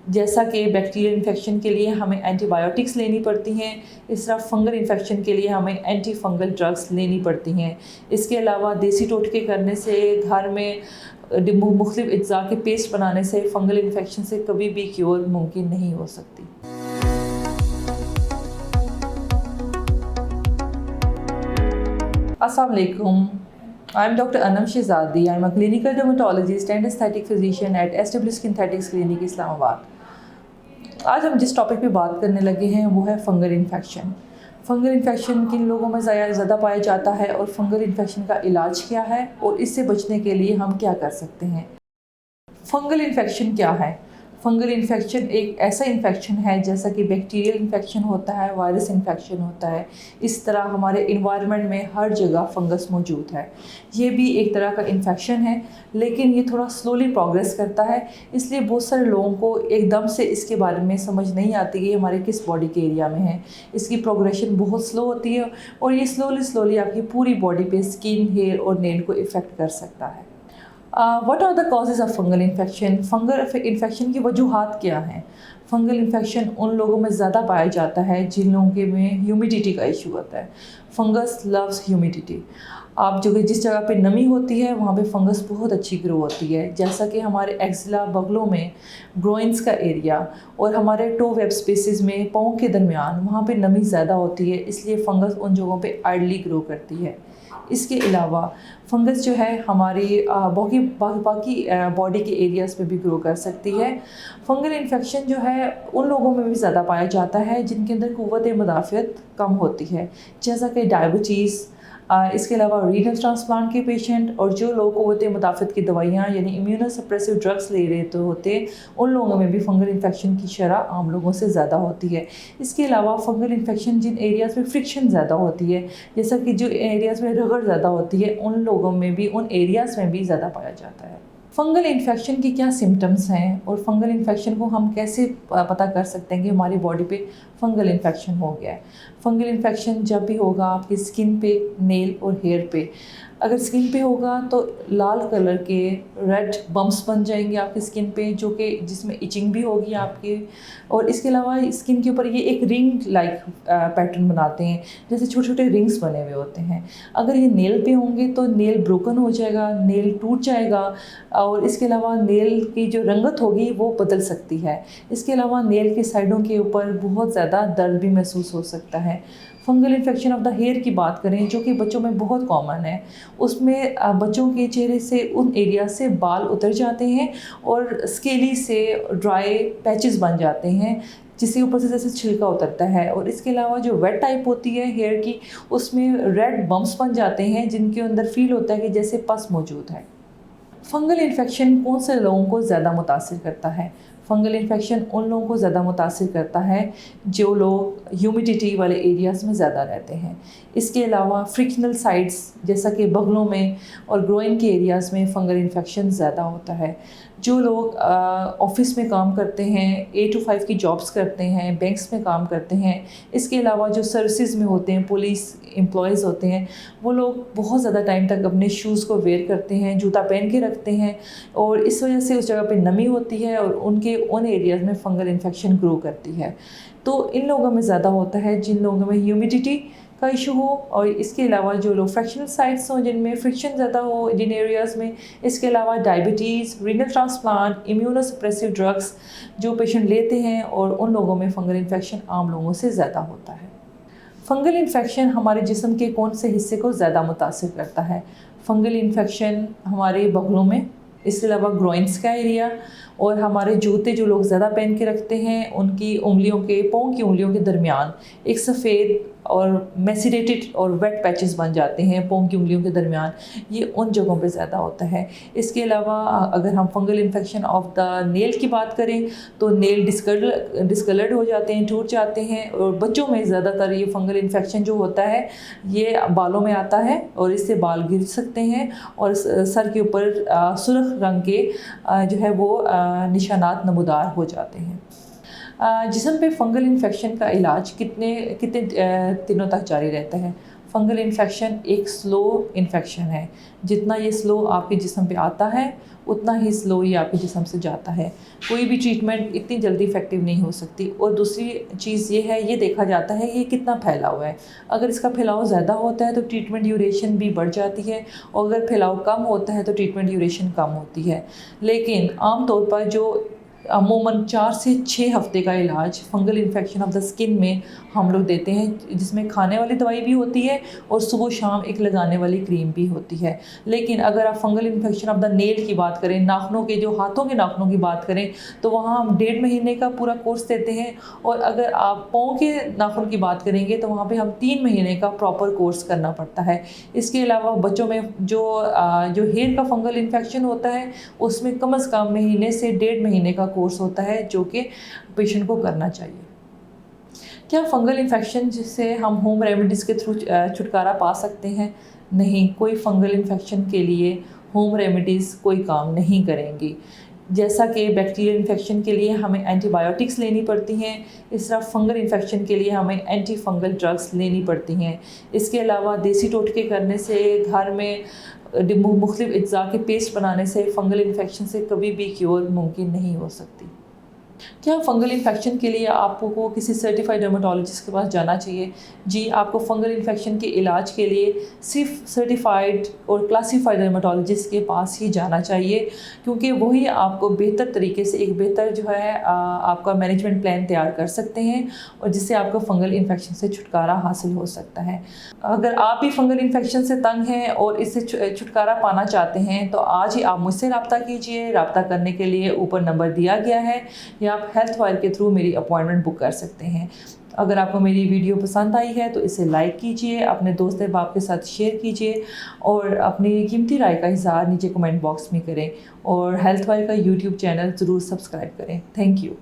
जैसा कि bacterial infection के लिए हमें एंटीबायोटिक्स लेनी पड़ती हैं, इस तरह फंगल इन्फेक्शन के लिए हमें एंटी फंगल ड्रग्स लेनी पड़ती हैं। इसके अलावा देसी टोटके करने से, घर में मुख्तलिफ अज्जा के पेस्ट बनाने से फंगल इन्फेक्शन से कभी भी क्योर मुमकिन नहीं हो सकती। अस्सलाम वालेकुम। I am Dr. Anam Shehzadi. I am a clinical dermatologist and aesthetic physician at SW Synthetics Clinic Islamabad. आज हम जिस टॉपिक पे बात करने लगे हैं वो है फंगल इन्फेक्शन। फंगल इन्फेक्शन किन लोगों में ज़्यादा पाया जाता है और फंगल इन्फेक्शन का इलाज क्या है और इससे बचने के लिए हम क्या कर सकते हैं। फंगल इन्फेक्शन क्या है? फंगल इन्फेक्शन एक ऐसा इन्फेक्शन है जैसा कि बैक्टीरियल इन्फेक्शन होता है, वायरस इन्फेक्शन होता है। इस तरह हमारे इन्वायरमेंट में हर जगह फंगस मौजूद है। ये भी एक तरह का इन्फेक्शन है, लेकिन ये थोड़ा स्लोली प्रोग्रेस करता है, इसलिए बहुत सारे लोगों को एकदम से इसके बारे में समझ नहीं आती कि हमारे किस बॉडी के एरिया में है। इसकी प्रोग्रेशन बहुत स्लो होती है और ये स्लोली आपकी पूरी बॉडी पे स्किन, हेयर और नेल को इफ़ेक्ट कर सकता है। What are the causes of fungal infection? Fungal infection की वजूहात क्या हैं? फंगल इन्फेक्शन उन लोगों में ज़्यादा पाया जाता है जिन लोगों के में ह्यूमिडिटी का इशू होता है। Fungus loves humidity. आप जिस जगह पे नमी होती है वहाँ पे फंगस बहुत अच्छी ग्रो होती है, जैसा कि हमारे एक्सिला, बगलों में, ग्रोइंस का एरिया और हमारे टो वेब स्पेसेस में, पाँव के दरमियान, वहाँ पे नमी ज़्यादा होती है, इसलिए फंगस उन जगहों पे आइडली ग्रो करती है। इसके अलावा फंगस जो है हमारी बाकी बॉडी के एरियाज़ में भी ग्रो कर सकती है। फंगल इन्फेक्शन जो है उन लोगों में भी ज़्यादा पाया जाता है जिनके अंदर क़ुव्वत मुदाफ़ियत कम होती है, जैसा कि डायबिटीज़, इसके अलावा रीनल ट्रांसप्लांट के पेशेंट और जो लोग क़ुव्वत मुदाफ़ियत की दवाइयाँ यानी इम्यूनोसप्रेसिव ड्रग्स ले रहे होते उन लोगों में भी फंगल इन्फेक्शन की शरह आम लोगों से ज़्यादा होती है। इसके अलावा फंगल इन्फेक्शन जिन एरियाज़ में फ्रिक्शन ज़्यादा होती है, जैसा कि जो एरियाज़ में रगड़ ज़्यादा होती है, उन लोगों में भी, उन एरियाज़ में भी ज़्यादा पाया जाता है। फंगल इन्फेक्शन की क्या सिम्टम्स हैं और फंगल इन्फेक्शन को हम कैसे पता कर सकते हैं कि हमारी बॉडी पे फंगल इन्फेक्शन हो गया है। फंगल इन्फेक्शन जब भी होगा आपकी स्किन पे, नेल और हेयर पे। अगर स्किन पे होगा तो लाल कलर के रेड बम्प्स बन जाएंगे आपकी स्किन पे, जो कि जिसमें इचिंग भी होगी आपकी, और इसके अलावा स्किन के ऊपर ये एक रिंग लाइक पैटर्न बनाते हैं, जैसे छोटे छोटे रिंग्स बने हुए होते हैं। अगर ये नेल पे होंगे तो नेल ब्रोकन हो जाएगा, नेल टूट जाएगा, और इसके अलावा नेल की जो रंगत होगी वो बदल सकती है। इसके अलावा नेल की साइडों के ऊपर बहुत ज़्यादा दर्द भी महसूस हो सकता है। Fungal infection of the hair की बात करें, जो कि बच्चों में बहुत कॉमन है, उसमें बच्चों के चेहरे से उन एरिया से बाल उतर जाते हैं और स्केली से ड्राई पैचेस बन जाते हैं, जिसके ऊपर से जैसे छिलका उतरता है। और इसके अलावा जो वेट टाइप होती है हेयर की, उसमें रेड बम्प्स बन जाते हैं जिनके अंदर फील होता है कि जैसे पस मौजूद है। फंगल इन्फेक्शन कौन से लोगों को ज़्यादा मुतासिर करता है? फंगल इन्फेक्शन उन लोगों को ज़्यादा मुतासिर करता है जो लोग ह्यूमिडिटी वाले एरियाज़ में ज़्यादा रहते हैं। इसके अलावा फ्रिक्शनल साइड्स जैसा कि बगलों में और ग्रोइन के एरियाज़ में फंगल इन्फेक्शन ज़्यादा होता है। जो लोग ऑफिस में काम करते हैं, 8 to 5 की जॉब्स करते हैं, बैंक्स में काम करते हैं, इसके अलावा जो सर्विसेज में होते हैं, पुलिस एम्प्लॉयज़ होते हैं, वो लोग बहुत ज़्यादा टाइम तक अपने शूज़ को वेयर करते हैं, जूता पहन के रखते हैं, और इस वजह से उस जगह पे नमी होती है और उन एरियाज़ में फंगल इन्फेक्शन ग्रो करती है। तो इन लोगों में ज़्यादा होता है जिन लोगों में ह्यूमिडिटी का इशू हो, और इसके अलावा जो लोग फ्रैक्शनल साइट्स हों जिनमें फ्रिक्शन ज़्यादा हो जिन एरियाज़ में। इसके अलावा diabetes, renal transplant, immunosuppressive drugs जो पेशेंट लेते हैं, और उन लोगों में फंगल इन्फेक्शन आम लोगों से ज़्यादा होता है। फंगल इन्फेक्शन हमारे जिस्म के कौन से हिस्से को ज़्यादा मुतासिर करता है? फंगल इन्फेक्शन हमारे बगलों में, इसके अलावा ग्रोइंस का एरिया, और हमारे जूते जो लोग ज़्यादा पहन के रखते हैं उनकी उंगलियों के, पाँव की उंगलियों के दरमियान एक सफ़ेद और मैसिरेटेड और वेट पैचेस बन जाते हैं पाँव की उंगलियों के दरमियान, ये उन जगहों पे ज़्यादा होता है। इसके अलावा अगर हम fungal infection of the nail की बात करें तो नेल डिस्कलर्ड हो जाते हैं, टूट जाते हैं, और बच्चों में ज़्यादातर ये फंगल इन्फेक्शन जो होता है ये बालों में आता है और इससे बाल गिर सकते हैं, और सर के ऊपर सुर्ख रंग के जो है वो निशानात नमूदार हो जाते हैं। जिस्म पे फंगल इन्फेक्शन का इलाज कितने दिनों तक जारी रहता है? फंगल इन्फेक्शन एक स्लो इन्फेक्शन है। जितना ये स्लो आपके जिस्म पे आता है उतना ही स्लो ये आपके जिस्म से जाता है। कोई भी ट्रीटमेंट इतनी जल्दी इफ़ेक्टिव नहीं हो सकती। और दूसरी चीज़ ये है, ये देखा जाता है ये कितना फैला हुआ है। अगर इसका फैलाव ज़्यादा होता है तो ट्रीटमेंट ड्यूरेशन भी बढ़ जाती है, और अगर फैलाव कम होता है तो ट्रीटमेंट ड्यूरेशन कम होती है। लेकिन आम तौर पर जो अमूमन 4 से 6 हफ़्ते का इलाज fungal infection of the skin में हम लोग देते हैं, जिसमें खाने वाली दवाई भी होती है और सुबह शाम एक लगाने वाली क्रीम भी होती है। लेकिन अगर आप fungal infection of the nail की बात करें, नाखूनों के, जो हाथों के नाखूनों की बात करें, तो वहाँ हम 1.5 महीने का पूरा कोर्स देते हैं। और अगर आप पाँव के नाखून की बात करेंगे तो वहाँ पे हम 3 महीने का प्रॉपर कोर्स करना पड़ता है। इसके अलावा बच्चों में जो हेयर का फंगल इन्फेक्शन होता है उसमें कम से कम महीने से 1.5 महीने का कोर्स होता है, जो कि पेशेंट को करना चाहिए। क्या फंगल इन्फेक्शन जिससे हम होम रेमेडीज़ के थ्रू छुटकारा पा सकते हैं? नहीं, कोई फंगल इन्फेक्शन के लिए होम रेमेडीज़ कोई काम नहीं करेंगी। जैसा कि बैक्टीरियल इन्फेक्शन के लिए हमें एंटीबायोटिक्स लेनी पड़ती हैं, इस तरह फंगल इन्फेक्शन के लिए हमें एंटी फंगल ड्रग्स लेनी पड़ती हैं। इसके अलावा देसी टोटके करने से, घर में मुख्तलिफ अज्जा के पेस्ट बनाने से फंगल इन्फेक्शन से कभी भी क्योर मुमकिन नहीं हो सकती। क्या फंगल इन्फेक्शन के लिए आपको किसी सर्टिफाइड डर्मेटोलॉजिस्ट के पास जाना चाहिए? जी, आपको फंगल इन्फेक्शन के इलाज के लिए सिर्फ सर्टिफाइड और क्लासिफाइड डर्मेटोलॉजिस्ट के पास ही जाना चाहिए, क्योंकि वही आपको बेहतर तरीके से एक बेहतर जो है आपका मैनेजमेंट प्लान तैयार कर सकते हैं, और जिससे आपको फंगल इन्फेक्शन से छुटकारा हासिल हो सकता है। अगर आप भी फंगल इन्फेक्शन से तंग हैं और इससे छुटकारा पाना चाहते हैं तो आज ही आप मुझसे रब्ता कीजिए। रब्ता करने के लिए ऊपर नंबर दिया गया है, या आप हेल्थ वायर के थ्रू मेरी अपॉइंटमेंट बुक कर सकते हैं। अगर आपको मेरी वीडियो पसंद आई है तो इसे लाइक कीजिए, अपने दोस्त अहबाब के साथ शेयर कीजिए, और अपनी कीमती राय का इज़हार नीचे कमेंट बॉक्स में करें, और हेल्थ वायर का यूट्यूब चैनल ज़रूर सब्सक्राइब करें। Thank you.